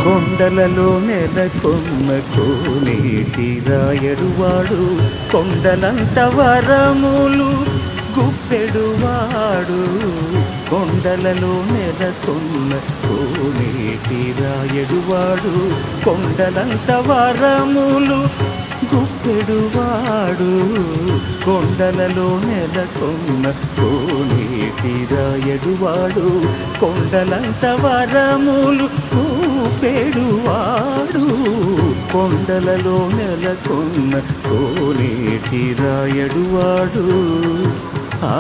కొండలలో నెలకొన్న కోనేటి రాయడువాడు కొండలంత వరములు గుప్పెడువాడు కొండలలో నెలకొన్న కోనేటి రాయడువాడు కొండలంత వరములు గుప్పెడువాడు కొండలలో నెలకొన్న కోనేటి రాయడువాడు కొండలంత వరములు గుప్పెడువాడు కొండలలో నెలకొన్న కోనేటి రాయడువాడు ఆ